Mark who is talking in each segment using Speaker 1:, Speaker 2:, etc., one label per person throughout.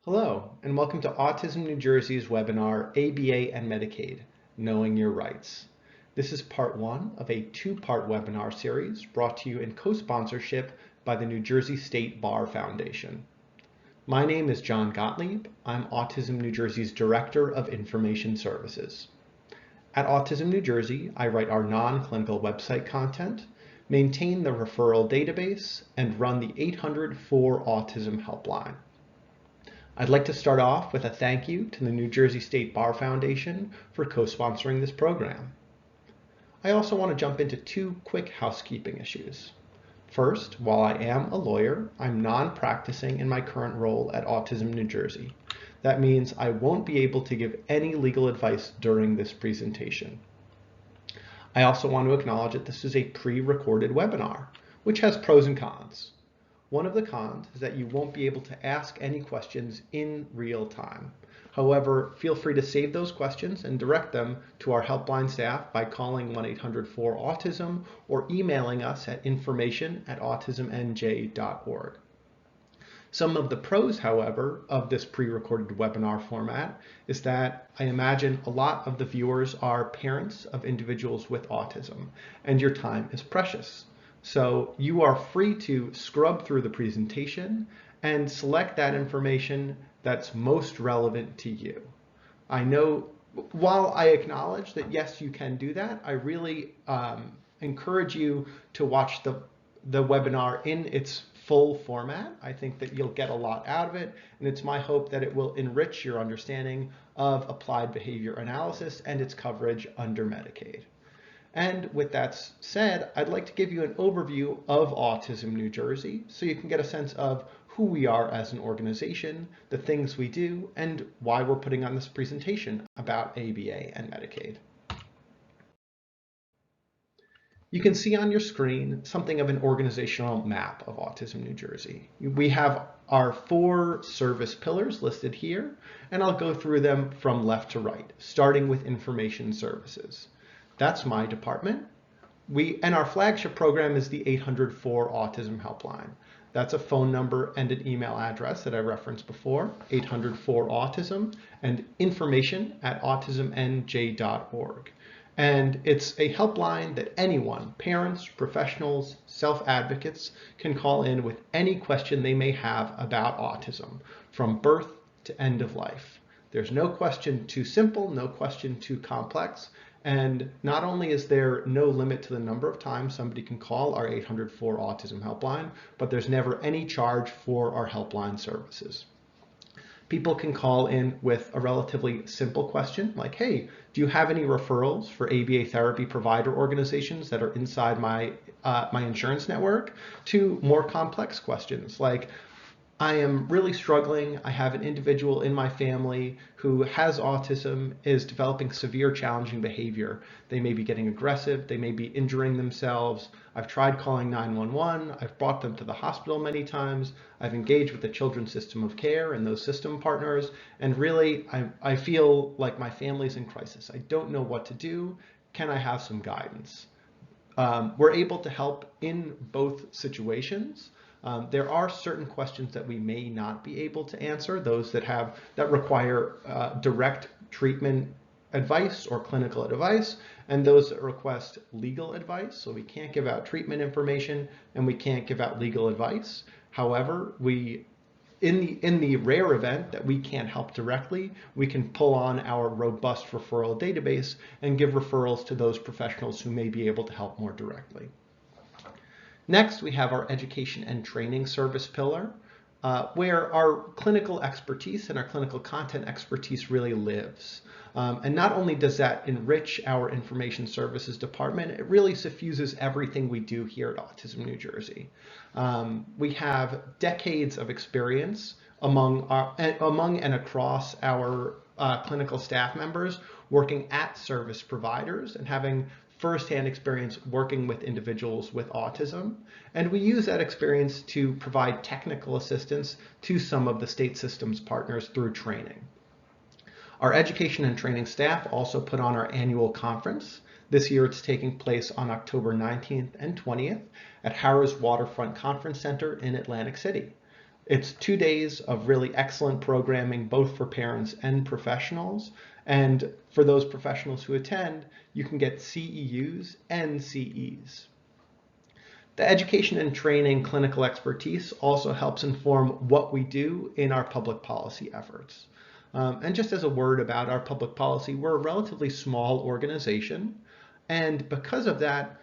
Speaker 1: Hello, and welcome to Autism New Jersey's webinar, ABA and Medicaid, Knowing Your Rights. This is part one of a two-part webinar series brought to you in co-sponsorship by the New Jersey State Bar Foundation. My name is John Gottlieb. I'm Autism New Jersey's Director of Information Services. At Autism New Jersey, I write our non-clinical website content, maintain the referral database, and run the 800-4-Autism helpline. I'd like to start off with a thank you to the New Jersey State Bar Foundation for co-sponsoring this program. I also want to jump into two quick housekeeping issues. First, while I am a lawyer, I'm non-practicing in my current role at Autism New Jersey. That means I won't be able to give any legal advice during this presentation. I also want to acknowledge that this is a pre-recorded webinar, which has pros and cons. One of the cons is that you won't be able to ask any questions in real time. However, feel free to save those questions and direct them to our helpline staff by calling 1-800-4-AUTISM or emailing us at information@autismnj.org. Some of the pros, however, of this pre-recorded webinar format is that I imagine a lot of the viewers are parents of individuals with autism, and your time is precious. So you are free to scrub through the presentation and select that information that's most relevant to you. I know, while I acknowledge that yes, you can do that, I really encourage you to watch the webinar in its full format. I think that you'll get a lot out of it, and it's my hope that it will enrich your understanding of applied behavior analysis and its coverage under Medicaid. And with that said, I'd like to give you an overview of Autism New Jersey so you can get a sense of who we are as an organization, the things we do, and why we're putting on this presentation about ABA and Medicaid. You can see on your screen something of an organizational map of Autism New Jersey. We have our 4 service pillars listed here, and I'll go through them from left to right, starting with information services. That's my department. And our flagship program is the 800-4-Autism helpline. That's a phone number and an email address that I referenced before, 800-4-Autism, and information@autismnj.org. And it's a helpline that anyone, parents, professionals, self-advocates, can call in with any question they may have about autism, from birth to end of life. There's no question too simple, no question too complex. And not only is there no limit to the number of times somebody can call our 800-4-Autism helpline, but there's never any charge for our helpline services. People can call in with a relatively simple question like, hey, do you have any referrals for ABA therapy provider organizations that are inside my insurance network, to more complex questions like, I am really struggling. I have an individual in my family who has autism, is developing severe challenging behavior. They may be getting aggressive. They may be injuring themselves. I've tried calling 911. I've brought them to the hospital many times. I've engaged with the children's system of care and those system partners. And really, I feel like my family's in crisis. I don't know what to do. Can I have some guidance? We're able to help in both situations. There are certain questions that we may not be able to answer, those that require direct treatment advice or clinical advice, and those that request legal advice. So we can't give out treatment information and we can't give out legal advice. However, in the rare event that we can't help directly, we can pull on our robust referral database and give referrals to those professionals who may be able to help more directly. Next, we have our education and training service pillar, where our clinical expertise and our clinical content expertise really lives. And not only does that enrich our information services department, it really suffuses everything we do here at Autism New Jersey. We have decades of experience among and across our clinical staff members working at service providers and having firsthand experience working with individuals with autism, and we use that experience to provide technical assistance to some of the state systems partners through training. Our education and training staff also put on our annual conference. This year it's taking place on October 19th and 20th at Harrah's Waterfront Conference Center in Atlantic City. It's 2 days of really excellent programming, both for parents and professionals. And for those professionals who attend, you can get CEUs and CEs. The education and training clinical expertise also helps inform what we do in our public policy efforts. And just as a word about our public policy, we're a relatively small organization. And because of that,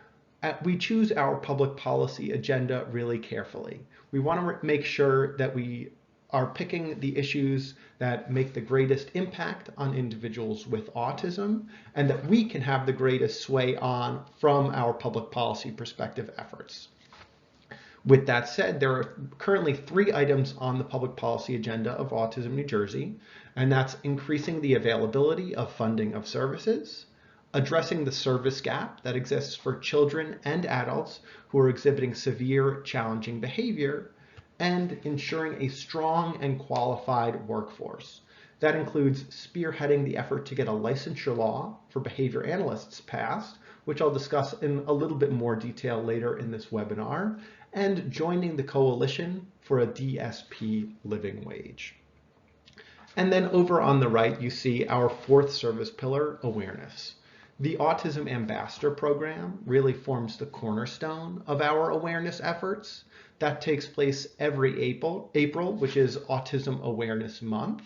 Speaker 1: we choose our public policy agenda really carefully. We want to make sure that we are picking the issues that make the greatest impact on individuals with autism and that we can have the greatest sway on from our public policy perspective efforts. With that said, there are currently 3 items on the public policy agenda of Autism New Jersey, and that's increasing the availability of funding of services, addressing the service gap that exists for children and adults who are exhibiting severe, challenging behavior, and ensuring a strong and qualified workforce. That includes spearheading the effort to get a licensure law for behavior analysts passed, which I'll discuss in a little bit more detail later in this webinar, and joining the coalition for a DSP living wage. And then over on the right, you see our 4th service pillar, awareness. The Autism Ambassador Program really forms the cornerstone of our awareness efforts. That takes place every April, which is Autism Awareness Month.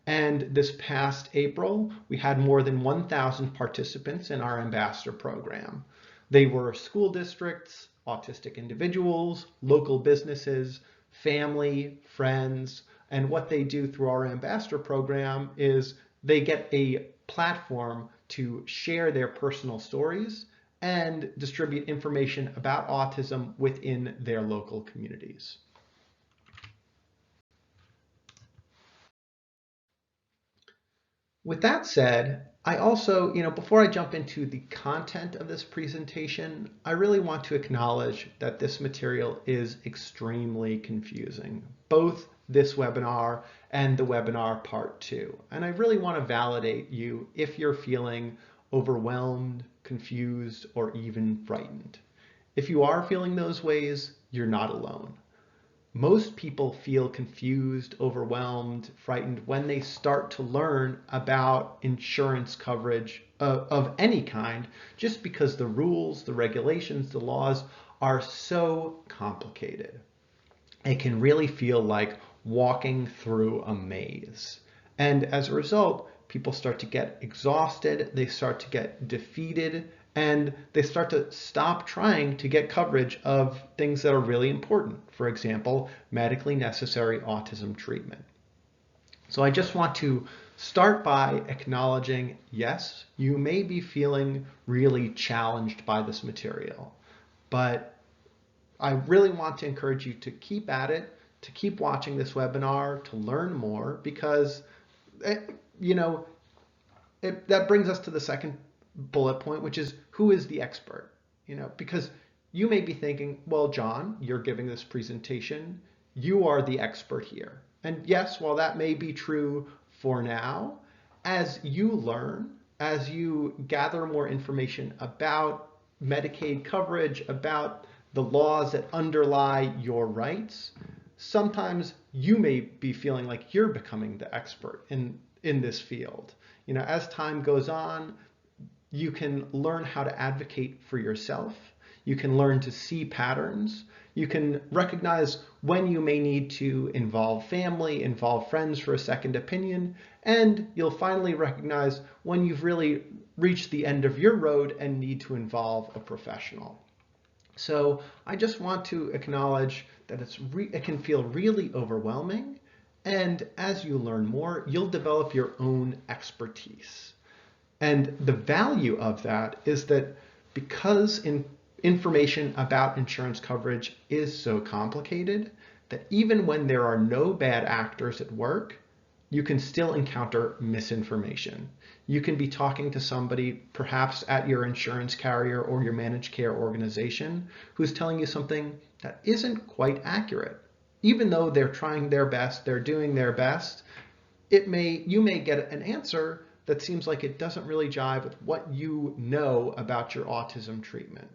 Speaker 1: And this past April, we had more than 1,000 participants in our ambassador program. They were school districts, autistic individuals, local businesses, family, friends, and what they do through our ambassador program is they get a platform to share their personal stories and distribute information about autism within their local communities. With that said, I also, before I jump into the content of this presentation, I really want to acknowledge that this material is extremely confusing, both this webinar and the webinar part 2. And I really want to validate you if you're feeling overwhelmed, confused, or even frightened. If you are feeling those ways, you're not alone. Most people feel confused, overwhelmed, frightened when they start to learn about insurance coverage of any kind, just because the rules, the regulations, the laws are so complicated. It can really feel like walking through a maze. And as a result, people start to get exhausted, they start to get defeated, and they start to stop trying to get coverage of things that are really important. For example, medically necessary autism treatment. So I just want to start by acknowledging, yes, you may be feeling really challenged by this material, but I really want to encourage you to keep at it, to keep watching this webinar, to learn more, because that brings us to the second bullet point, which is who is the expert? Because you may be thinking, well, John, you're giving this presentation, you are the expert here. And yes, while that may be true for now, as you learn, as you gather more information about Medicaid coverage, about the laws that underlie your rights, sometimes you may be feeling like you're becoming the expert in this field. As time goes on, you can learn how to advocate for yourself. You can learn to see patterns. You can recognize when you may need to involve family, involve friends for a second opinion, and you'll finally recognize when you've really reached the end of your road and need to involve a professional. So I just want to acknowledge that it can feel really overwhelming, and as you learn more, you'll develop your own expertise. And the value of that is that because information about insurance coverage is so complicated, that even when there are no bad actors at work, you can still encounter misinformation. You can be talking to somebody, perhaps at your insurance carrier or your managed care organization, who's telling you something that isn't quite accurate. Even though they're trying their best, they're doing their best, you may get an answer that seems like it doesn't really jive with what you know about your autism treatment.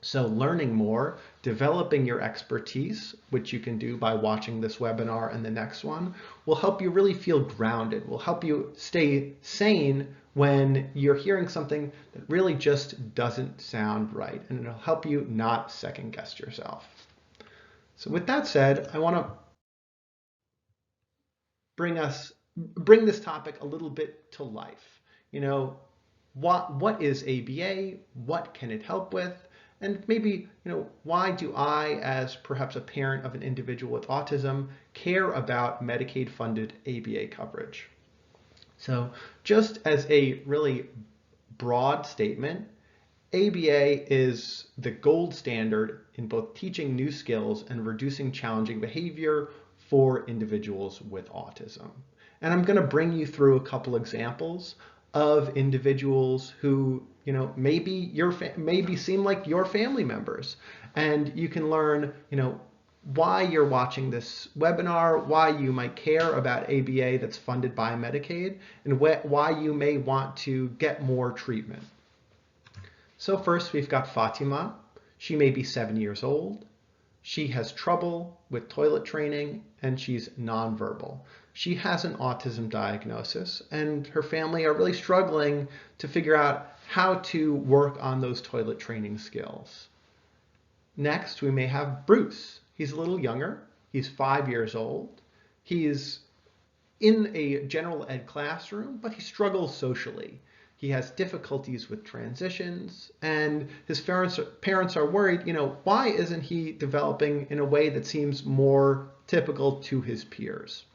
Speaker 1: So learning more, developing your expertise, which you can do by watching this webinar and the next one, will help you really feel grounded, will help you stay sane when you're hearing something that really just doesn't sound right, and it'll help you not second guess yourself. So with that said, I want to bring this topic a little bit to life. You know, what is ABA? What can it help with? And maybe, why do I, as perhaps a parent of an individual with autism, care about Medicaid-funded ABA coverage? So just as a really broad statement, ABA is the gold standard in both teaching new skills and reducing challenging behavior for individuals with autism. And I'm going to bring you through a couple examples of individuals who, maybe seem like your family members, and you can learn, why you're watching this webinar, why you might care about ABA that's funded by Medicaid, and why you may want to get more treatment. So first we've got Fatima. She may be 7 years old. She has trouble with toilet training and she's nonverbal. She has an autism diagnosis and her family are really struggling to figure out how to work on those toilet training skills. Next, we may have Bruce. He's a little younger. He's 5 years old. He's in a general ed classroom, but he struggles socially. He has difficulties with transitions, and his parents are worried, why isn't he developing in a way that seems more typical to his peers?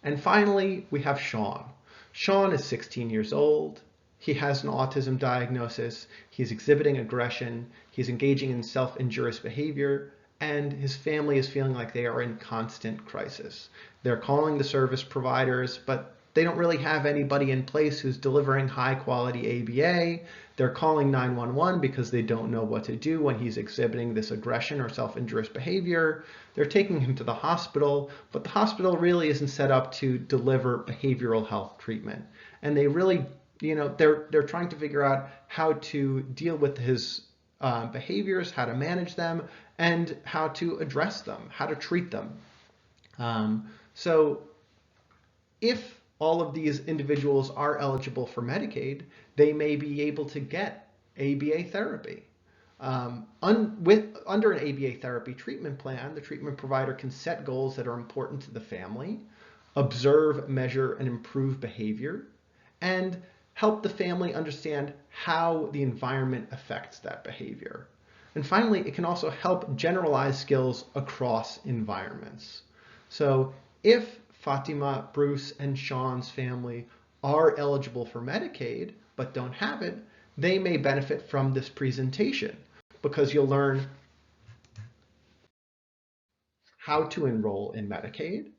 Speaker 1: And finally, we have Sean. Sean is 16 years old. He has an autism diagnosis. He's exhibiting aggression. He's engaging in self-injurious behavior, and his family is feeling like they are in constant crisis. They're calling the service providers, but they don't really have anybody in place who's delivering high quality ABA. They're calling 911 because they don't know what to do when he's exhibiting this aggression or self-injurious behavior. They're taking him to the hospital, but the hospital really isn't set up to deliver behavioral health treatment. And they really, they're trying to figure out how to deal with his behaviors, how to manage them, and how to address them, how to treat them. So if all of these individuals are eligible for Medicaid, they may be able to get ABA therapy. Under an ABA therapy treatment plan, the treatment provider can set goals that are important to the family, observe, measure, and improve behavior, and help the family understand how the environment affects that behavior. And finally, it can also help generalize skills across environments. So if Fatima, Bruce, and Sean's family are eligible for Medicaid but don't have it, they may benefit from this presentation because you'll learn how to enroll in Medicaid.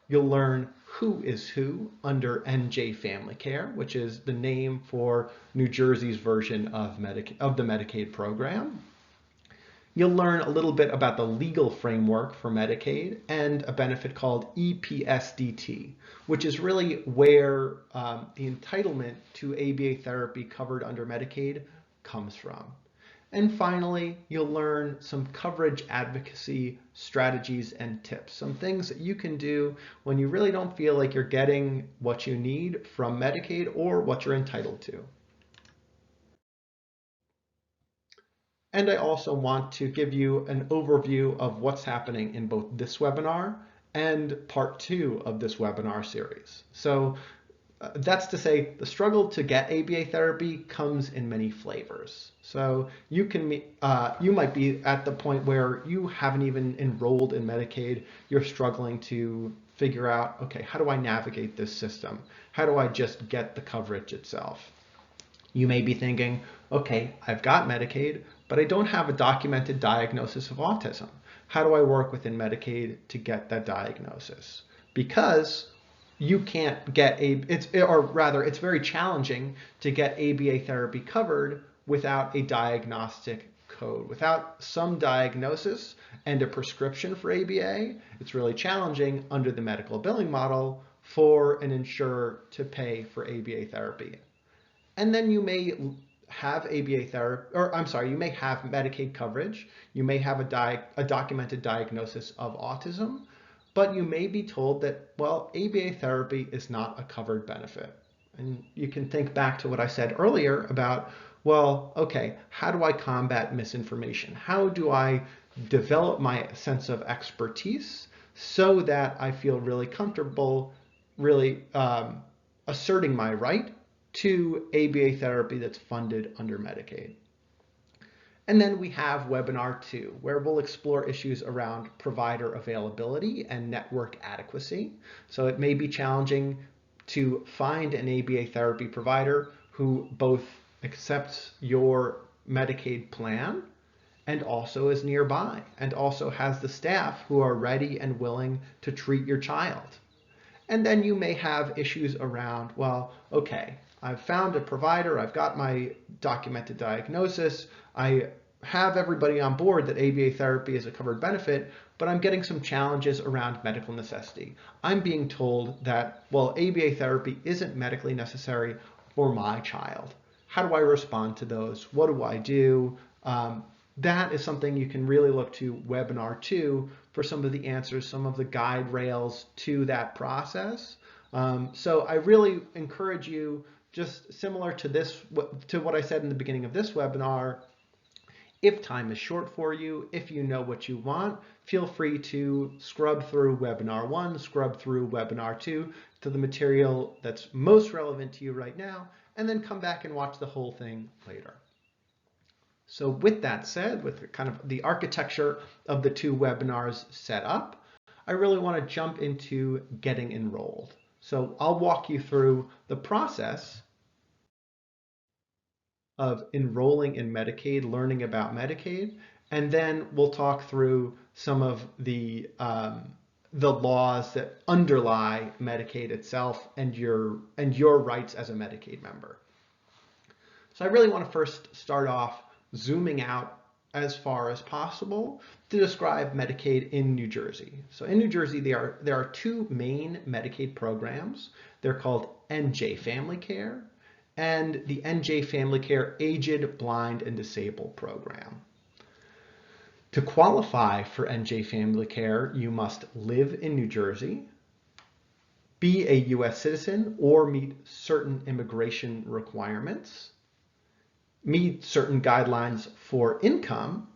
Speaker 1: You'll learn who is who under NJ Family Care, which is the name for New Jersey's version of the Medicaid program. You'll learn a little bit about the legal framework for Medicaid and a benefit called EPSDT, which is really where the entitlement to ABA therapy covered under Medicaid comes from. And finally, you'll learn some coverage advocacy strategies and tips, some things that you can do when you really don't feel like you're getting what you need from Medicaid or what you're entitled to. And I also want to give you an overview of what's happening in both this webinar and part 2 of this webinar series. So that's to say, the struggle to get ABA therapy comes in many flavors. So you might be at the point where you haven't even enrolled in Medicaid. You're struggling to figure out, okay, how do I navigate this system? How do I just get the coverage itself? You may be thinking, okay, I've got Medicaid, but I don't have a documented diagnosis of autism. How do I work within Medicaid to get that diagnosis? Because you can't get it's very challenging to get ABA therapy covered without a diagnostic code. Without some diagnosis and a prescription for ABA, it's really challenging under the medical billing model for an insurer to pay for ABA therapy. And then you may have ABA therapy, or I'm sorry, you may have Medicaid coverage, you may have a documented diagnosis of autism, but you may be told that, well, ABA therapy is not a covered benefit. And you can think back to what I said earlier about, well, okay, how do I combat misinformation? How do I develop my sense of expertise so that I feel really comfortable really asserting my right to ABA therapy that's funded under Medicaid? And then we have webinar 2, where we'll explore issues around provider availability and network adequacy. So it may be challenging to find an ABA therapy provider who both accepts your Medicaid plan and also is nearby and also has the staff who are ready and willing to treat your child. And then you may have issues around, well, okay, I've found a provider, I've got my documented diagnosis, I have everybody on board that ABA therapy is a covered benefit, but I'm getting some challenges around medical necessity. I'm being told that, well, ABA therapy isn't medically necessary for my child. How do I respond to those? What do I do? That is something you can really look to webinar 2 for some of the answers, some of the guide rails to that process. So I really encourage you, just similar to this, to what I said in the beginning of this webinar, if time is short for you, if you know what you want, feel free to scrub through webinar 1, scrub through webinar 2 to the material that's most relevant to you right now, and then come back and watch the whole thing later. So with that said, with kind of the architecture of the 2 webinars set up, I really want to jump into getting enrolled. So I'll walk you through the process of enrolling in Medicaid, learning about Medicaid, and then we'll talk through some of the laws that underlie Medicaid itself and your rights as a Medicaid member. So I really want to first start off zooming out as far as possible to describe Medicaid in New Jersey. So in New Jersey, there are 2 main Medicaid programs. They're called NJ Family Care and the NJ Family Care Aged, Blind, and Disabled program. To qualify for NJ Family Care, you must live in New Jersey, be a U.S. citizen, or meet certain immigration requirements, meet certain guidelines for income,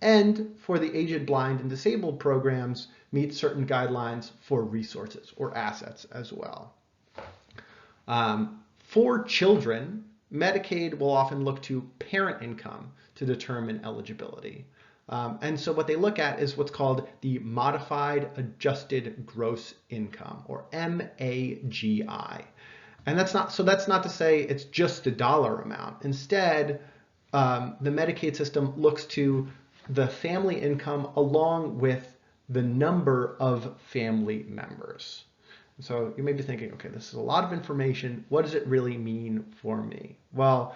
Speaker 1: and for the Aged, Blind, and Disabled programs, meet certain guidelines for resources or assets as well. For children, Medicaid will often look to parent income to determine eligibility. And so what they look at is what's called the Modified Adjusted Gross Income, or MAGI. And that's not to say it's just a dollar amount. Instead, the Medicaid system looks to the family income along with the number of family members. So you may be thinking, okay, this is a lot of information. What does it really mean for me? Well,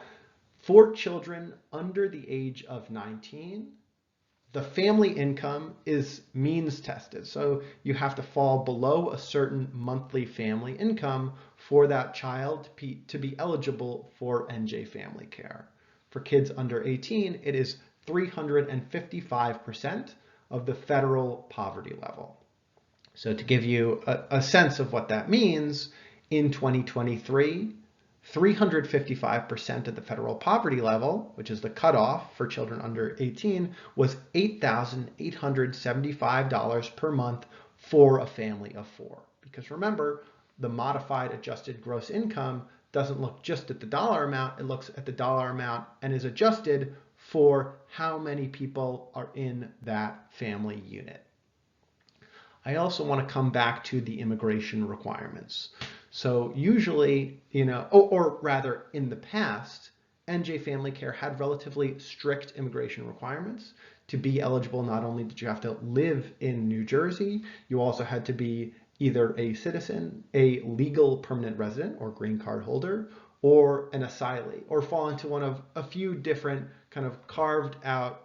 Speaker 1: for children under the age of 19, the family income is means tested. So you have to fall below a certain monthly family income for that child to be eligible for NJ Family Care. For kids under 18, it is 355% of the federal poverty level. So to give you a sense of what that means, in 2023, 355% of the federal poverty level, which is the cutoff for children under 18, was $8,875 per month for a family of 4. Because remember, the modified adjusted gross income doesn't look just at the dollar amount, it looks at the dollar amount and is adjusted for how many people are in that family unit. I also want to come back to the immigration requirements. So usually, or rather in the past, NJ Family Care had relatively strict immigration requirements. To be eligible, not only did you have to live in New Jersey, you also had to be either a citizen, a legal permanent resident or green card holder, or an asylee, or fall into one of a few different kind of carved out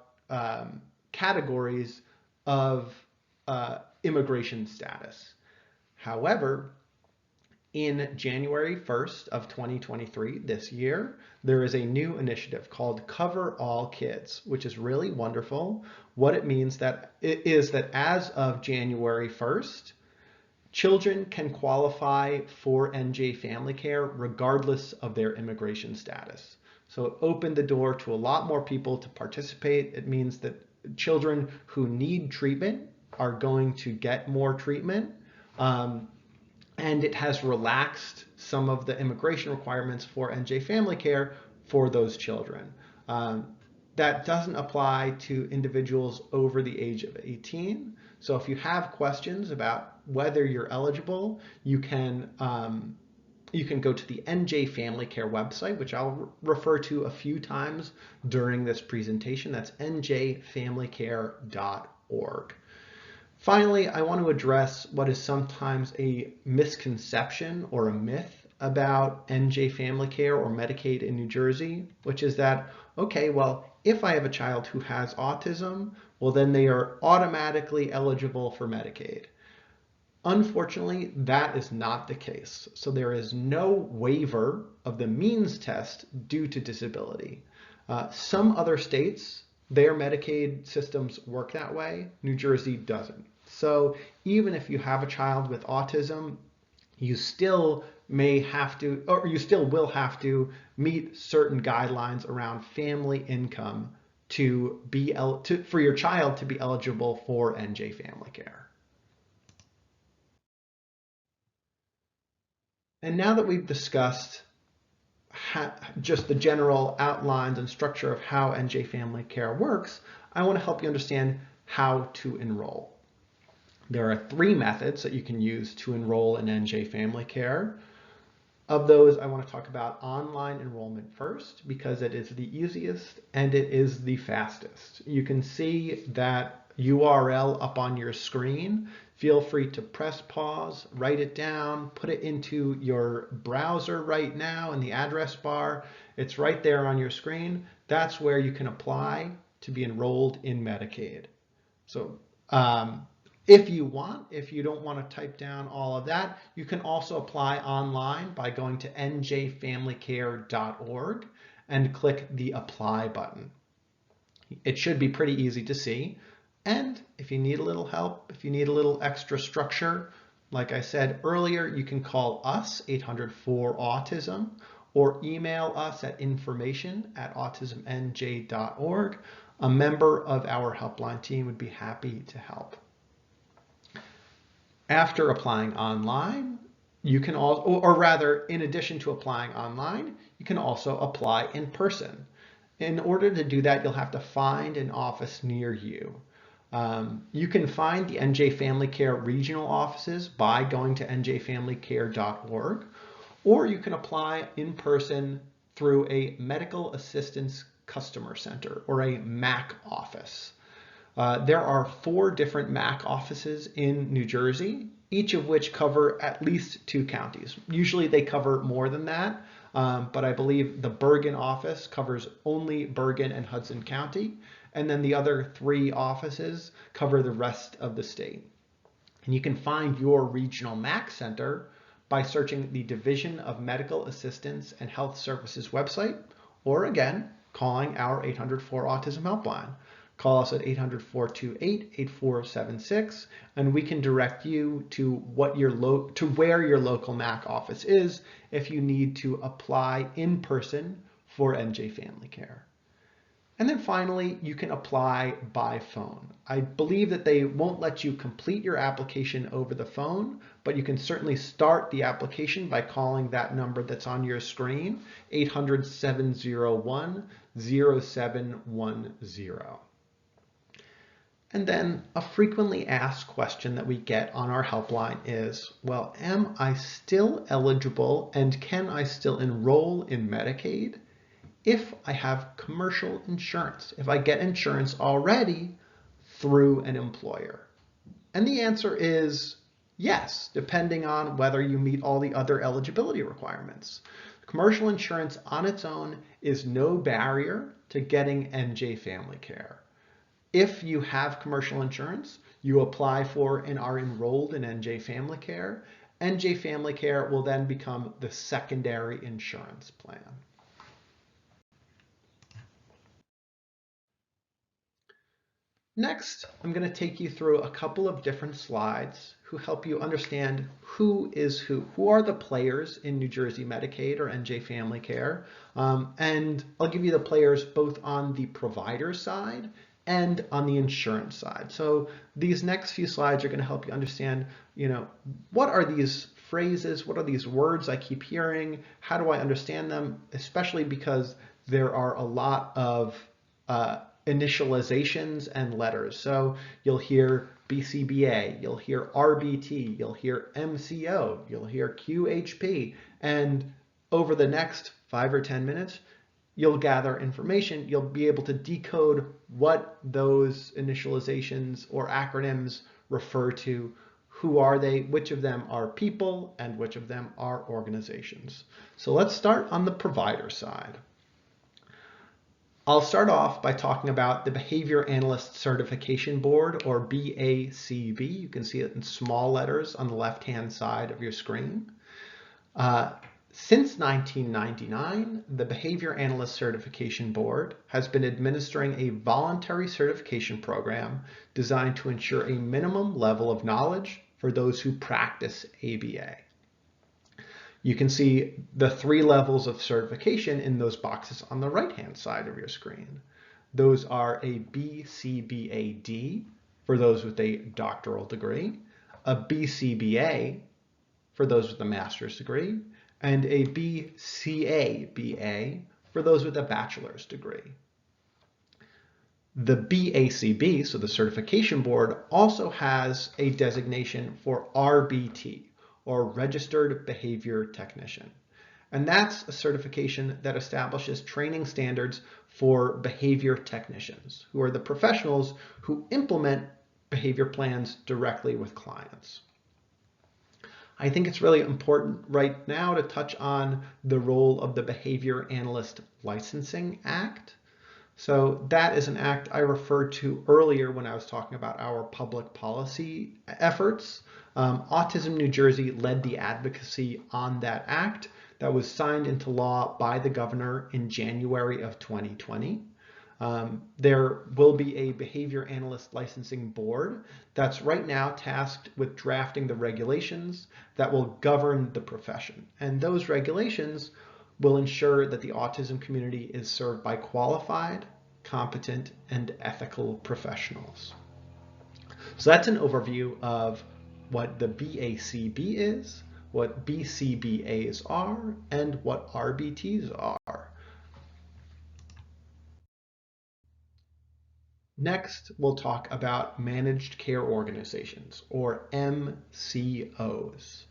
Speaker 1: categories of immigration status. However, in January 1st of 2023, this year, there is a new initiative called Cover All Kids, which is really wonderful. What it means is that as of January 1st, children can qualify for NJ Family Care regardless of their immigration status. So it opened the door to a lot more people to participate. It means that children who need treatment are going to get more treatment. And it has relaxed some of the immigration requirements for NJ Family Care for those children. That doesn't apply to individuals over the age of 18. So if you have questions about whether you're eligible, you can go to the NJ Family Care website, which I'll refer to a few times during this presentation. That's njfamilycare.org. Finally, I want to address what is sometimes a misconception or a myth about NJ Family Care or Medicaid in New Jersey, which is that, okay, well, if I have a child who has autism, well, then they are automatically eligible for Medicaid. Unfortunately, that is not the case. So there is no waiver of the means test due to disability. Some other states, their Medicaid systems work that way. New Jersey doesn't. So even if you have a child with autism, you still may have to, or you still will have to meet certain guidelines around family income to be for your child to be eligible for NJ Family Care. And now that we've discussed just the general outlines and structure of how NJ Family Care works, I want to help you understand how to enroll. There are 3 methods that you can use to enroll in NJ Family Care. Of those, I want to talk about online enrollment first because it is the easiest and it is the fastest. You can see that URL up on your screen. Feel free to press pause, write it down, put it into your browser right now in the address bar. It's right there on your screen. That's where you can apply to be enrolled in Medicaid. So if you don't want to type down all of that, you can also apply online by going to njfamilycare.org and click the apply button. It should be pretty easy to see. And if you need a little help, if you need a little extra structure, like I said earlier, you can call us 800-4-AUTISM or email us at information@autismnj.org. A member of our helpline team would be happy to help. After applying online, you can also, or rather, in addition to applying online, you can also apply in person. In order to do that, you'll have to find an office near you. You can find the NJ Family Care regional offices by going to njfamilycare.org, or you can apply in person through a Medical Assistance Customer Center or a MAC office. There are 4 different MAC offices in New Jersey, each of which cover at least 2 counties. Usually they cover more than that, but I believe the Bergen office covers only Bergen and Hudson County, and then the other 3 offices cover the rest of the state. And you can find your regional MAC center by searching the Division of Medical Assistance and Health Services website, or again, calling our 800-4-AUTISM helpline. Call us at 800-428-8476, and we can direct you to where your local MAC office is if you need to apply in person for NJ Family Care. And then finally, you can apply by phone. I believe that they won't let you complete your application over the phone, but you can certainly start the application by calling that number that's on your screen, 800-701-0710. And then a frequently asked question that we get on our helpline is, well, am I still eligible and can I still enroll in Medicaid if I have commercial insurance, if I get insurance already through an employer? And the answer is yes, depending on whether you meet all the other eligibility requirements. Commercial insurance on its own is no barrier to getting NJ Family Care. If you have commercial insurance, you apply for and are enrolled in NJ Family Care, NJ Family Care will then become the secondary insurance plan. Next, I'm going to take you through a couple of different slides who help you understand who is who. Who are the players in New Jersey Medicaid or NJ Family Care? And I'll give you the players both on the provider side and on the insurance side. So these next few slides are going to help you understand, what are these phrases? What are these words I keep hearing? How do I understand them? Especially because there are a lot of initializations and letters. So you'll hear BCBA, you'll hear RBT, you'll hear MCO, you'll hear QHP, and over the next 5 or 10 minutes, you'll gather information. You'll be able to decode what those initializations or acronyms refer to. Who are they? Which of them are people and which of them are organizations? So let's start on the provider side. I'll start off by talking about the Behavior Analyst Certification Board, or BACB. You can see it in small letters on the left-hand side of your screen. Since 1999, the Behavior Analyst Certification Board has been administering a voluntary certification program designed to ensure a minimum level of knowledge for those who practice ABA. You can see the 3 levels of certification in those boxes on the right-hand side of your screen. Those are a BCBAD for those with a doctoral degree, a BCBA for those with a master's degree, and a BCABA for those with a bachelor's degree. The BACB, so the certification board, also has a designation for RBT, or Registered Behavior Technician. And that's a certification that establishes training standards for behavior technicians, who are the professionals who implement behavior plans directly with clients. I think it's really important right now to touch on the role of the Behavior Analyst Licensing Act. So that is an act I referred to earlier when I was talking about our public policy efforts. Autism New Jersey led the advocacy on that act that was signed into law by the governor in January of 2020. There will be a behavior analyst licensing board that's right now tasked with drafting the regulations that will govern the profession. And those regulations will ensure that the autism community is served by qualified, competent, and ethical professionals. So that's an overview of what the BACB is, what BCBAs are, and what RBTs are. Next, we'll talk about managed care organizations, or MCOs.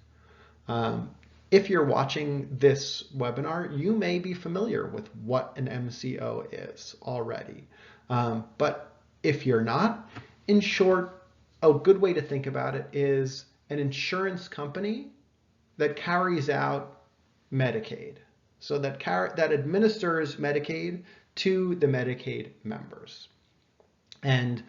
Speaker 1: If you're watching this webinar, you may be familiar with what an MCO is already. But if you're not, in short, a good way to think about it is an insurance company that carries out Medicaid. So that administers Medicaid to the Medicaid members. And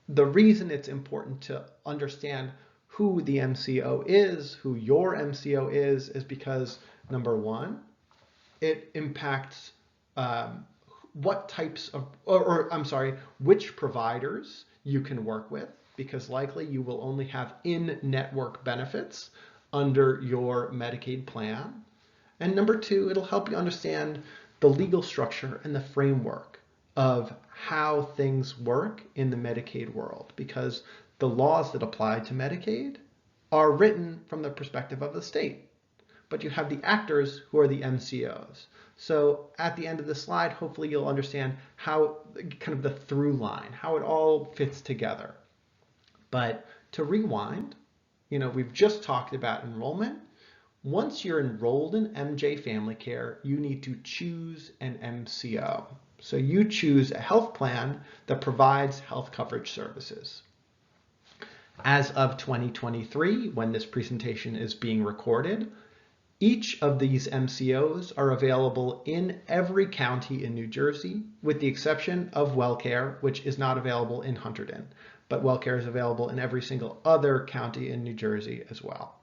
Speaker 1: the reason it's important to understand who the MCO is, who your MCO is because, number one, it impacts what types of, which providers you can work with, because likely you will only have in-network benefits under your Medicaid plan. And number two, it'll help you understand the legal structure and the framework of how things work in the Medicaid world, because the laws that apply to Medicaid are written from the perspective of the state, but you have the actors who are the MCOs. So at the end of the slide, hopefully you'll understand how, kind of the through line, how it all fits together. But to rewind, we've just talked about enrollment. Once you're enrolled in MJ Family Care, you need to choose an MCO. So you choose a health plan that provides health coverage services. As of 2023, when this presentation is being recorded, each of these MCOs are available in every county in New Jersey, with the exception of WellCare, which is not available in Hunterdon. But WellCare is available in every single other county in New Jersey as well.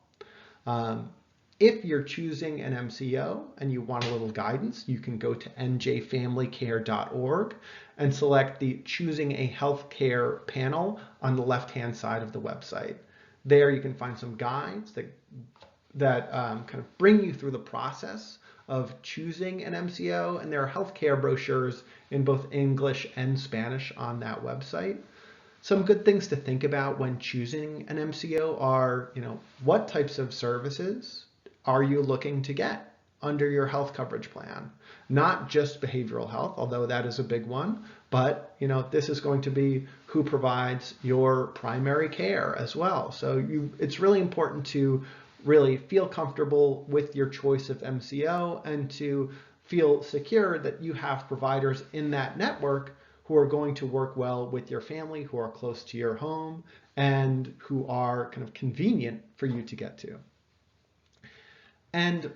Speaker 1: If you're choosing an MCO and you want a little guidance, you can go to njfamilycare.org and select the Choosing a Healthcare panel on the left-hand side of the website. There you can find some guides that kind of bring you through the process of choosing an MCO, and there are healthcare brochures in both English and Spanish on that website. Some good things to think about when choosing an MCO are, what types of services are you looking to get under your health coverage plan? Not just behavioral health, although that is a big one, but this is going to be who provides your primary care as well. So it's really important to really feel comfortable with your choice of MCO and to feel secure that you have providers in that network who are going to work well with your family, who are close to your home, and who are kind of convenient for you to get to. And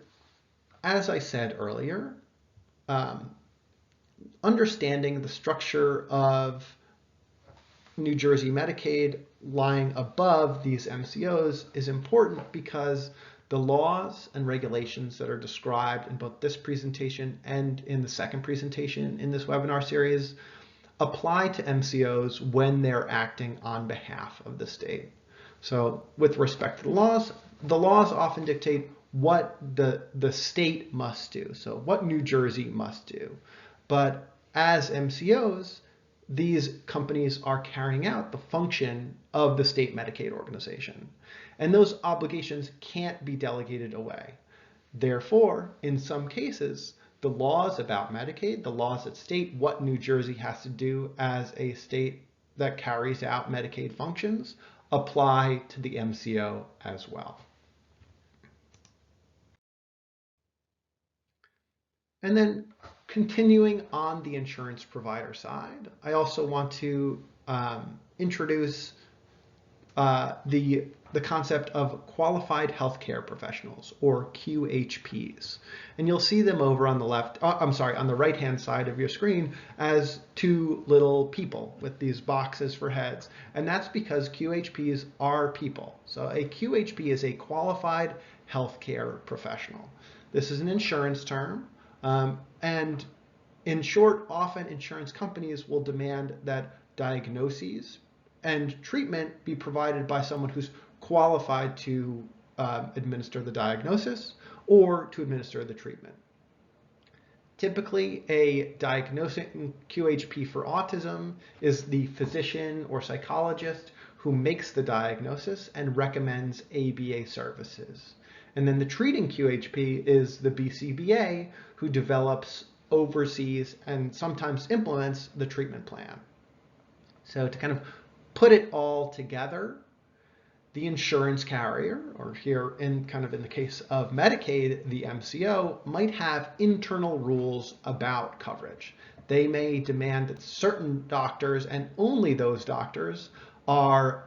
Speaker 1: as I said earlier, understanding the structure of New Jersey Medicaid lying above these MCOs is important because the laws and regulations that are described in both this presentation and in the second presentation in this webinar series apply to MCOs when they're acting on behalf of the state. So with respect to the laws often dictate what the state must do, so what New Jersey must do. But as MCOs, these companies are carrying out the function of the state Medicaid organization. And those obligations can't be delegated away. Therefore, in some cases, the laws about Medicaid, the laws that state what New Jersey has to do as a state that carries out Medicaid functions, apply to the MCO as well. And then continuing on the insurance provider side, I also want to introduce the concept of qualified healthcare professionals, or QHPs. And you'll see them over on the on the right-hand side of your screen as two little people with these boxes for heads. And that's because QHPs are people. So a QHP is a qualified healthcare professional. This is an insurance term. And in short, often insurance companies will demand that diagnoses and treatment be provided by someone who's qualified to administer the diagnosis or to administer the treatment. Typically, a diagnosing QHP for autism is the physician or psychologist who makes the diagnosis and recommends ABA services. And then the treating QHP is the BCBA who develops, oversees, and sometimes implements the treatment plan. So to kind of put it all together, the insurance carrier, or here in the case of Medicaid, the MCO, might have internal rules about coverage. They may demand that certain doctors, and only those doctors, are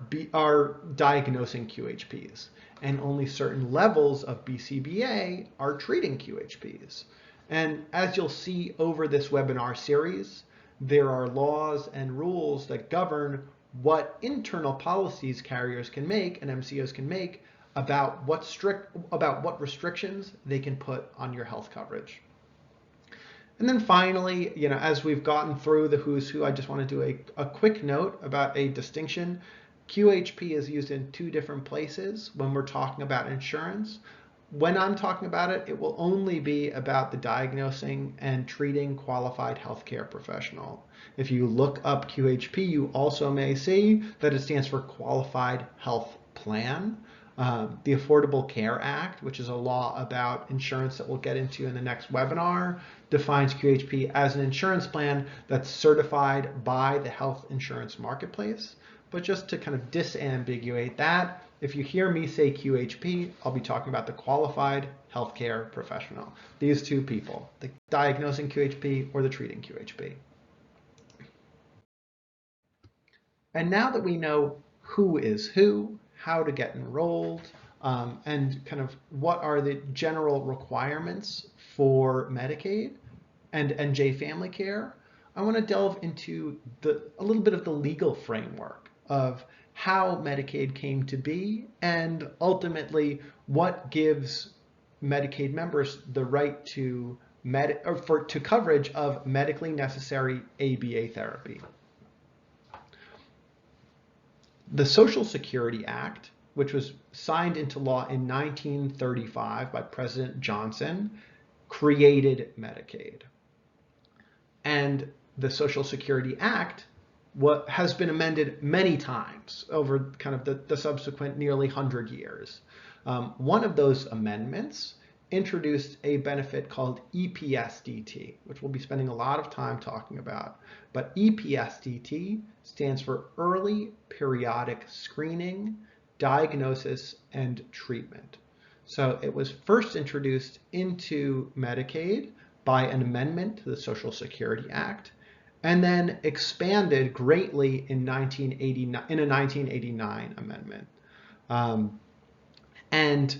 Speaker 1: diagnosing QHPs. And only certain levels of BCBA are treating QHPs. And as you'll see over this webinar series, there are laws and rules that govern what internal policies carriers can make and MCOs can make about what restrictions they can put on your health coverage. And then finally, as we've gotten through the who's who, I just want to do a quick note about a distinction. QHP is used in two different places when we're talking about insurance. When I'm talking about it, it will only be about the diagnosing and treating qualified healthcare professional. If you look up QHP, you also may see that it stands for Qualified Health Plan. The Affordable Care Act, which is a law about insurance that we'll get into in the next webinar, defines QHP as an insurance plan that's certified by the health insurance marketplace. But just to kind of disambiguate that, if you hear me say QHP, I'll be talking about the qualified healthcare professional. These two people, the diagnosing QHP or the treating QHP. And now that we know who is who, how to get enrolled, and kind of what are the general requirements for Medicaid and NJ Family Care, I want to delve into a little bit of the legal framework of how Medicaid came to be, and ultimately what gives Medicaid members the right to coverage of medically necessary ABA therapy. The Social Security Act, which was signed into law in 1935 by President Johnson, created Medicaid. And the Social Security Act has been amended many times over kind of the subsequent nearly 100 years. One of those amendments introduced a benefit called EPSDT, which we'll be spending a lot of time talking about. But EPSDT stands for Early Periodic Screening, Diagnosis, and Treatment. So it was first introduced into Medicaid by an amendment to the Social Security Act, and then expanded greatly in a 1989 amendment. And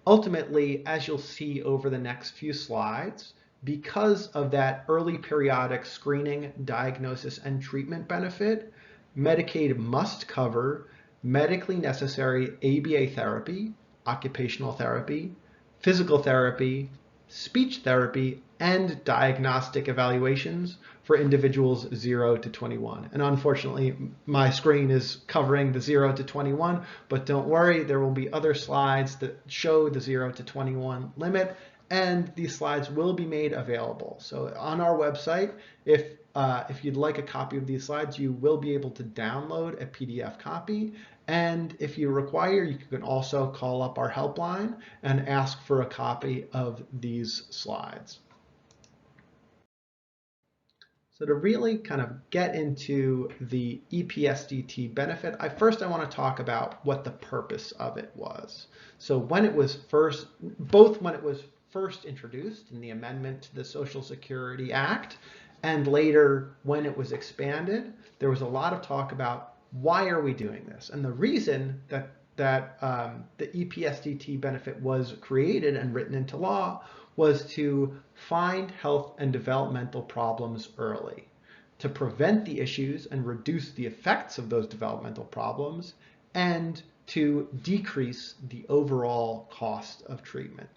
Speaker 1: ultimately, as you'll see over the next few slides, because of that early periodic screening, diagnosis, and treatment benefit, Medicaid must cover medically necessary ABA therapy, occupational therapy, physical therapy, speech therapy, and diagnostic evaluations for individuals 0 to 21. And unfortunately, my screen is covering the 0 to 21, but don't worry, there will be other slides that show the 0 to 21 limit, and these slides will be made available. So on our website, if you'd like a copy of these slides, you will be able to download a PDF copy. And if you require, you can also call up our helpline and ask for a copy of these slides. So to really kind of get into the EPSDT benefit, I want to talk about what the purpose of it was. So when it was first introduced in the amendment to the Social Security Act, and later when it was expanded, there was a lot of talk about why are we doing this? And the reason that the EPSDT benefit was created and written into law was to find health and developmental problems early, to prevent the issues and reduce the effects of those developmental problems, and to decrease the overall cost of treatment.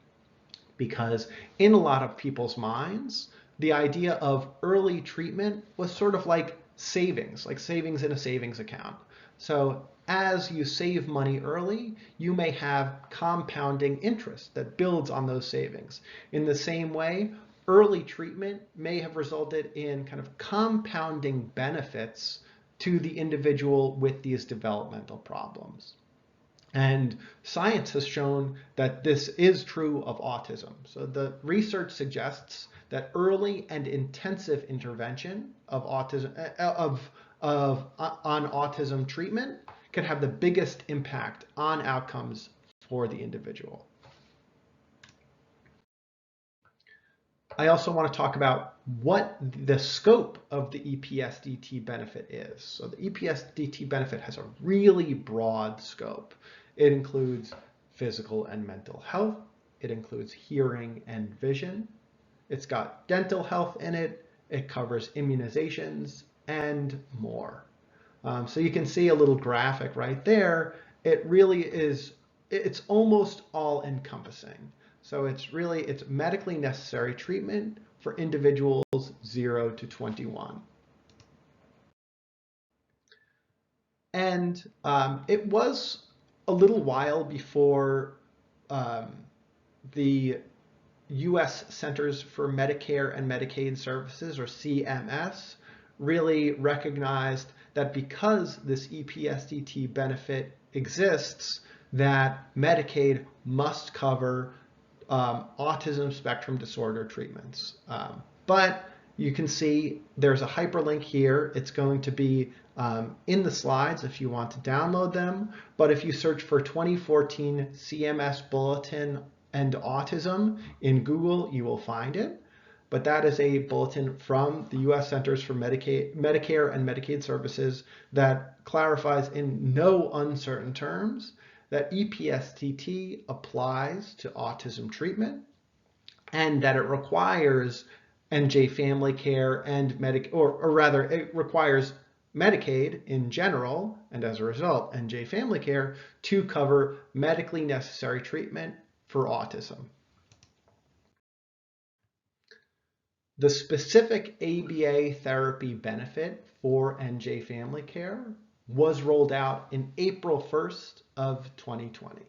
Speaker 1: Because in a lot of people's minds, the idea of early treatment was sort of like savings in a savings account. So as you save money early, you may have compounding interest that builds on those savings. In the same way, early treatment may have resulted in kind of compounding benefits to the individual with these developmental problems. And science has shown that this is true of autism. So the research suggests that early and intensive intervention of autism, on autism treatment can have the biggest impact on outcomes for the individual. I also want to talk about what the scope of the EPSDT benefit is. So the EPSDT benefit has a really broad scope. It includes physical and mental health. It includes hearing and vision. It's got dental health in it. It covers immunizations and more. So you can see a little graphic right there. It really is, it's almost all encompassing. So it's medically necessary treatment for individuals 0 to 21. And it was a little while before the U.S. Centers for Medicare and Medicaid Services, or CMS, really recognized that because this EPSDT benefit exists, that Medicaid must cover autism spectrum disorder treatments. But you can see there's a hyperlink here. It's going to be in the slides if you want to download them. But if you search for 2014 CMS Bulletin and Autism in Google, you will find it. But that is a bulletin from the U.S. Centers for Medicare and Medicaid Services that clarifies in no uncertain terms that EPSDT applies to autism treatment, and that it requires NJ Family Care and it requires Medicaid in general, and as a result, NJ Family Care, to cover medically necessary treatment for autism. The specific ABA therapy benefit for NJ Family Care was rolled out in April 1st of 2020.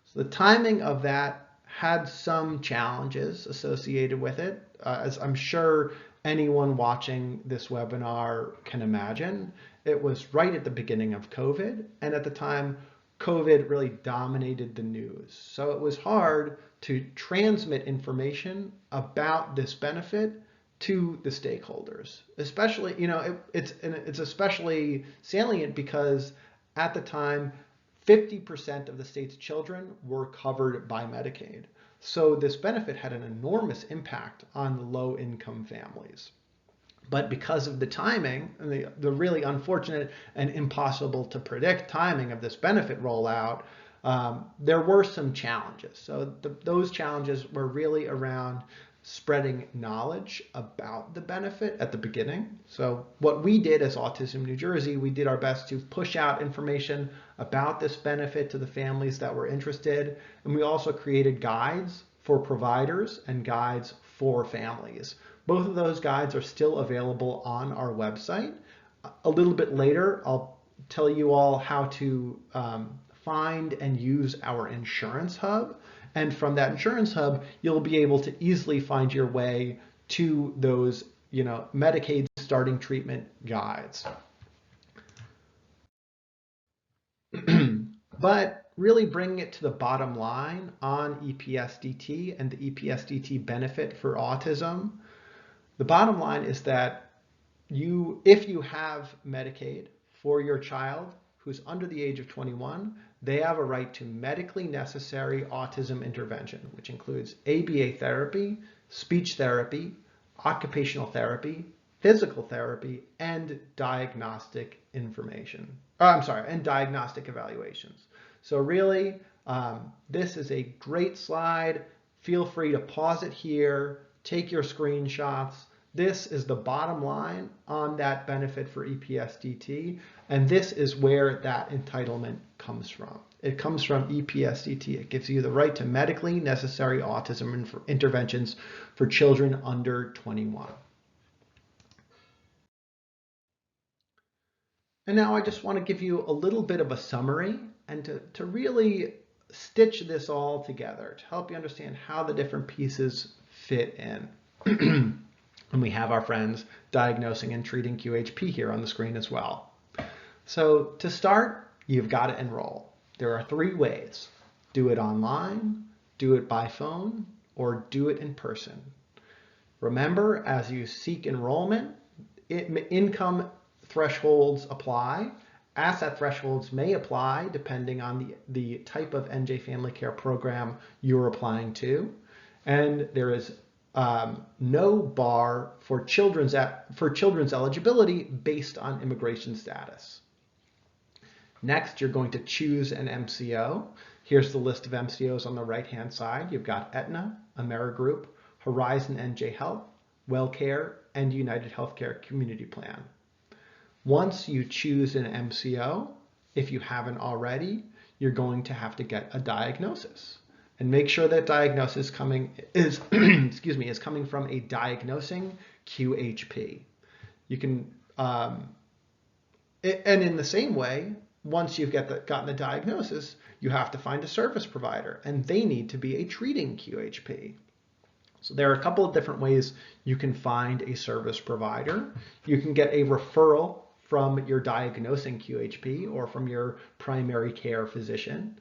Speaker 1: So the timing of that had some challenges associated with it, as I'm sure anyone watching this webinar can imagine. It was right at the beginning of COVID, and at the time, COVID really dominated the news. So it was hard to transmit information about this benefit to the stakeholders, especially, it's especially salient because at the time, 50% of the state's children were covered by Medicaid. So this benefit had an enormous impact on low-income families. But because of the timing, and the really unfortunate and impossible to predict timing of this benefit rollout, there were some challenges. So those challenges were really around spreading knowledge about the benefit at the beginning. So what we did as Autism New Jersey, we did our best to push out information about this benefit to the families that were interested. And we also created guides for providers and guides for families. Both of those guides are still available on our website. A little bit later, I'll tell you all how to find and use our insurance hub. And from that insurance hub, you'll be able to easily find your way to those, Medicaid starting treatment guides. But really bringing it to the bottom line on EPSDT and the EPSDT benefit for autism, the bottom line is that if you have Medicaid for your child who's under the age of 21, they have a right to medically necessary autism intervention, which includes ABA therapy, speech therapy, occupational therapy, physical therapy, and diagnostic and diagnostic evaluations. So really, this is a great slide. Feel free to pause it here, take your screenshots. This is the bottom line on that benefit for EPSDT, and this is where that entitlement comes from. It comes from EPSDT. It gives you the right to medically necessary autism interventions for children under 21. And now I just want to give you a little bit of a summary and to really stitch this all together to help you understand how the different pieces fit in. And we have our friends diagnosing and treating QHP here on the screen as well. So to start, you've got to enroll. There are 3 ways. Do it online, do it by phone, or do it in person. Remember, as you seek enrollment, income thresholds apply. Asset thresholds may apply depending on the type of NJ Family Care program you're applying to. And there is no bar for children's eligibility based on immigration status. Next, you're going to choose an MCO. Here's the list of MCOs on the right-hand side. You've got Aetna, Amerigroup, Horizon NJ Health, WellCare, and United Healthcare Community Plan. Once you choose an MCO, if you haven't already, you're going to have to get a diagnosis. And make sure that diagnosis is coming from a diagnosing QHP. You can, and in the same way, once you've gotten the diagnosis, you have to find a service provider, and they need to be a treating QHP. So there are a couple of different ways you can find a service provider. You can get a referral from your diagnosing QHP or from your primary care physician.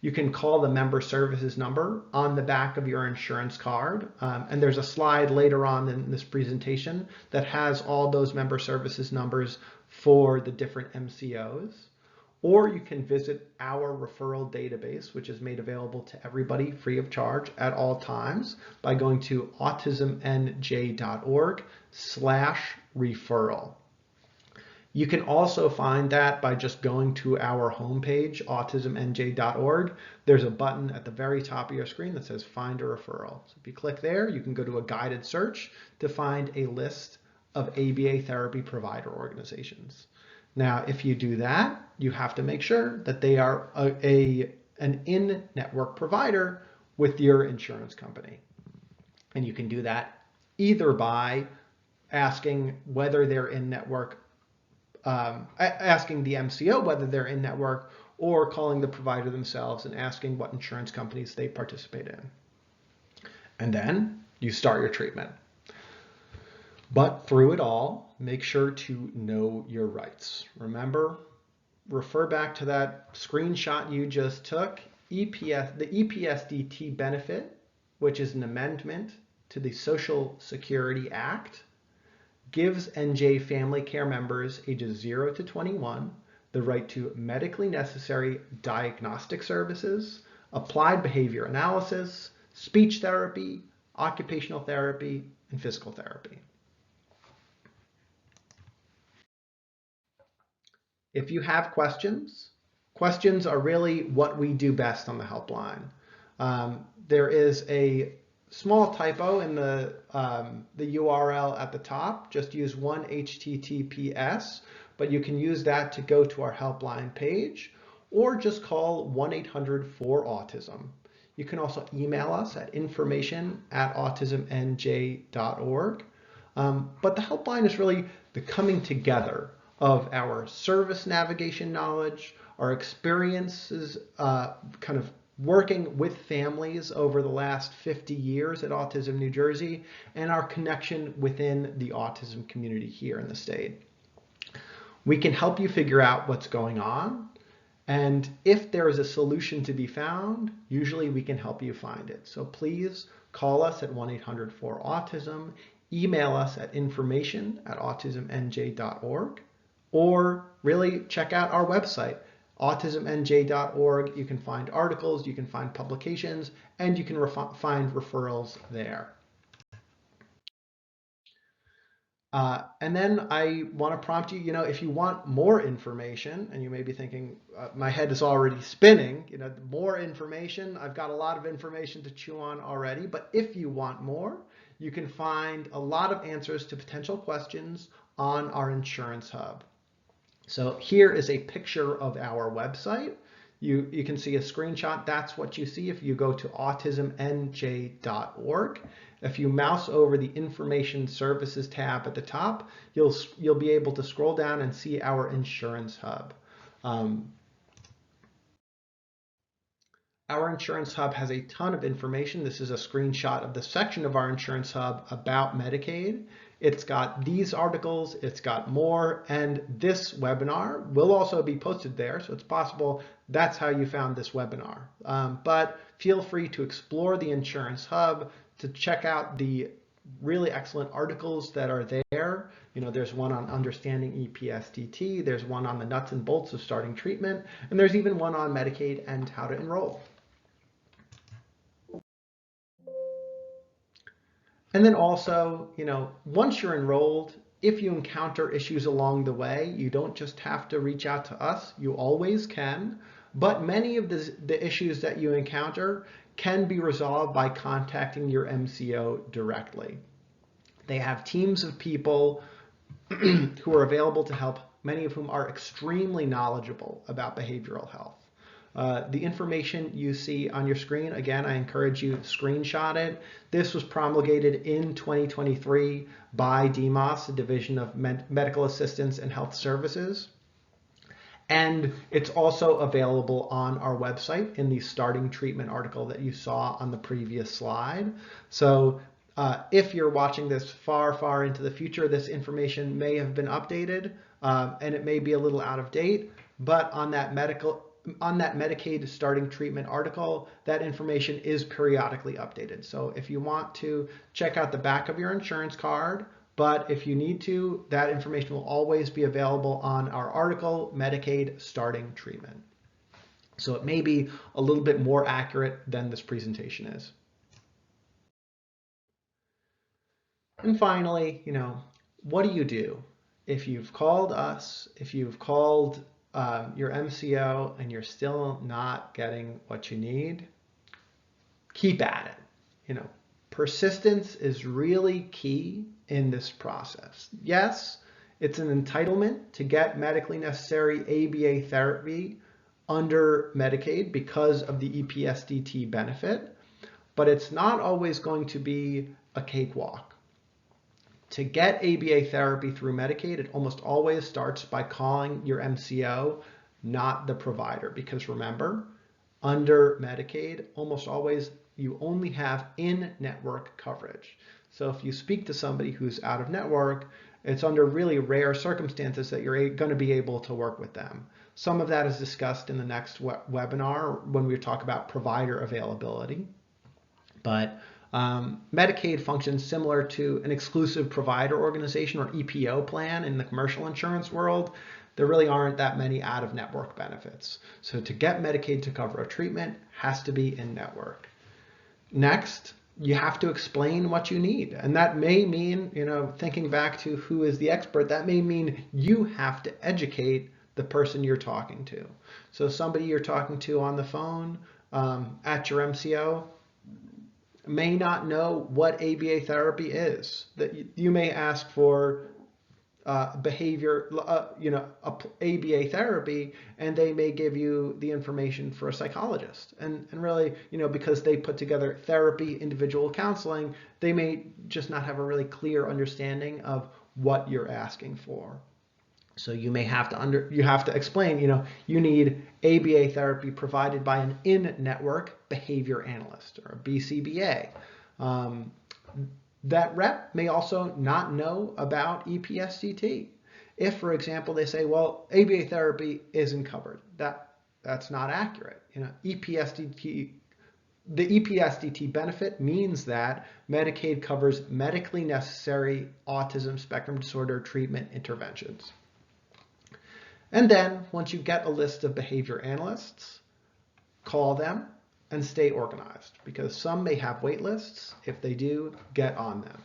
Speaker 1: You can call the member services number on the back of your insurance card. And there's a slide later on in this presentation that has all those member services numbers for the different MCOs. Or you can visit our referral database, which is made available to everybody free of charge at all times by going to autismnj.org/referral. You can also find that by just going to our homepage, autismnj.org. There's a button at the very top of your screen that says Find a Referral. So if you click there, you can go to a guided search to find a list of ABA therapy provider organizations. Now, if you do that, you have to make sure that they are an in-network provider with your insurance company. And you can do that either by asking whether they're in network, asking the MCO whether they're in network, or calling the provider themselves and asking what insurance companies they participate in. And then you start your treatment. But through it all, make sure to know your rights. Remember, refer back to that screenshot you just took. The EPSDT benefit, which is an amendment to the Social Security Act, gives NJ family care members ages 0 to 21 the right to medically necessary diagnostic services, applied behavior analysis, speech therapy, occupational therapy, and physical therapy. If you have questions are really what we do best on the helpline. There is a small typo in the URL at the top. Just use one HTTPS, but you can use that to go to our helpline page, or just call 1-800-4-AUTISM. You can also email us at information@autismnj.org. But the helpline is really the coming together of our service navigation knowledge, our experiences kind of working with families over the last 50 years at Autism New Jersey, and our connection within the autism community here in the state. We can help you figure out what's going on, and if there is a solution to be found, usually we can help you find it. So please call us at 1-800-4-AUTISM, email us at information@autismnj.org, or really check out our website, autismnj.org. You can find articles, you can find publications, and you can find referrals there. And then I want to prompt you, if you want more information, and you may be thinking, my head is already spinning, more information, I've got a lot of information to chew on already, but if you want more, you can find a lot of answers to potential questions on our Insurance Hub. So here is a picture of our website. You can see a screenshot. That's what you see if you go to autismnj.org. If you mouse over the Information Services tab at the top, you'll be able to scroll down and see our Insurance Hub. Our Insurance Hub has a ton of information. This is a screenshot of the section of our Insurance Hub about Medicaid. It's got these articles, it's got more, and this webinar will also be posted there, so it's possible that's how you found this webinar. But feel free to explore the Insurance Hub, to check out the really excellent articles that are there. There's one on understanding EPSDT, there's one on the nuts and bolts of starting treatment, and there's even one on Medicaid and how to enroll. And then also, once you're enrolled, if you encounter issues along the way, you don't just have to reach out to us, you always can, but many of the issues that you encounter can be resolved by contacting your MCO directly. They have teams of people who are available to help, many of whom are extremely knowledgeable about behavioral health. The information you see on your screen, again, I encourage you to screenshot it. This was promulgated in 2023 by DMAS, the Division of Medical Assistance and Health Services. And it's also available on our website in the starting treatment article that you saw on the previous slide. So if you're watching this far, far into the future, this information may have been updated and it may be a little out of date, but on that Medicaid starting treatment article, that information is periodically updated. So if you want to check out the back of your insurance card, but if you need to, that information will always be available on our article, Medicaid Starting Treatment. So it may be a little bit more accurate than this presentation is. And finally, what do you do if you've called us, if you've called your MCO and you're still not getting what you need? Keep at it. Persistence is really key in this process. Yes, It's an entitlement to get medically necessary ABA therapy under Medicaid because of the EPSDT benefit, but it's not always going to be a cakewalk. To get ABA therapy through Medicaid, it almost always starts by calling your MCO, not the provider, because remember, under Medicaid, almost always you only have in-network coverage. So if you speak to somebody who's out of network, it's under really rare circumstances that you're going to be able to work with them. Some of that is discussed in the next webinar when we talk about provider availability. But Medicaid functions similar to an exclusive provider organization or EPO plan in the commercial insurance world. There really aren't that many out-of-network benefits. So to get Medicaid to cover a treatment has to be in-network. Next, you have to explain what you need. And that may mean, thinking back to who is the expert, that may mean you have to educate the person you're talking to. So somebody you're talking to on the phone at your MCO may not know what ABA therapy is. That you may ask for ABA therapy, and they may give you the information for a psychologist. And really, because they put together therapy, individual counseling, they may just not have a really clear understanding of what you're asking for. So you may have to explain, you need ABA therapy provided by an in-network behavior analyst or a BCBA. That rep may also not know about EPSDT. If, for example, they say, well, ABA therapy isn't covered, that's not accurate. EPSDT, the EPSDT benefit means that Medicaid covers medically necessary autism spectrum disorder treatment interventions. And then once you get a list of behavior analysts, call them and stay organized, because some may have wait lists. If they do, get on them.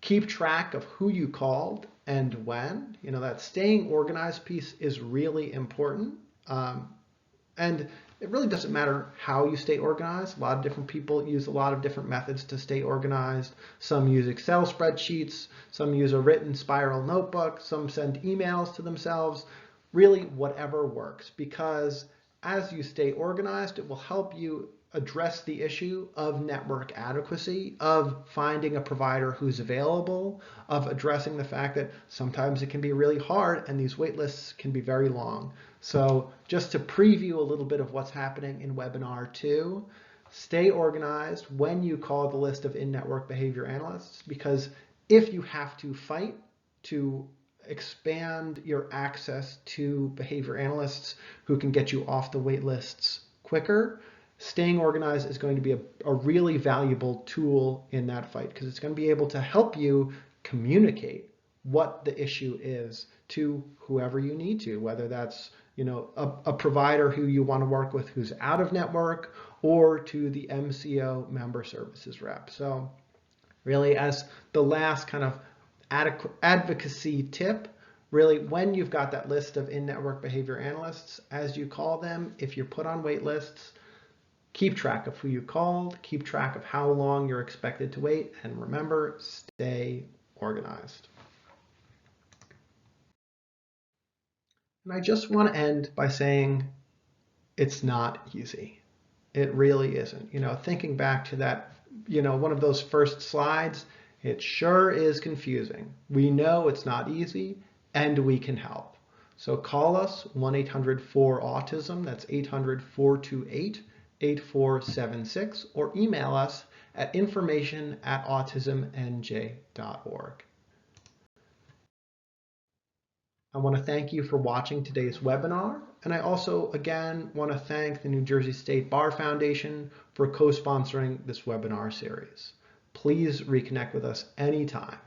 Speaker 1: Keep track of who you called and when. That staying organized piece is really important. And it really doesn't matter how you stay organized. A lot of different people use a lot of different methods to stay organized. Some use Excel spreadsheets, some use a written spiral notebook, some send emails to themselves. Really, whatever works, because as you stay organized, it will help you address the issue of network adequacy, of finding a provider who's available, of addressing the fact that sometimes it can be really hard and these wait lists can be very long. So just to preview a little bit of what's happening in webinar 2, stay organized when you call the list of in-network behavior analysts, because if you have to fight to expand your access to behavior analysts who can get you off the wait lists quicker, staying organized is going to be a really valuable tool in that fight, because it's going to be able to help you communicate what the issue is to whoever you need to, whether that's a provider who you want to work with who's out of network, or to the MCO member services rep. So really, as the last kind of advocacy tip, really, when you've got that list of in-network behavior analysts, as you call them, if you're put on wait lists, keep track of who you called, keep track of how long you're expected to wait, and remember, stay organized. And I just want to end by saying it's not easy. It really isn't. Thinking back to that, one of those first slides, it sure is confusing. We know it's not easy, and we can help. So call us 1-800-4-AUTISM, that's 800-428-8476, or email us at information@autismnj.org. I want to thank you for watching today's webinar, and I also, again, want to thank the New Jersey State Bar Foundation for co-sponsoring this webinar series. Please reconnect with us anytime.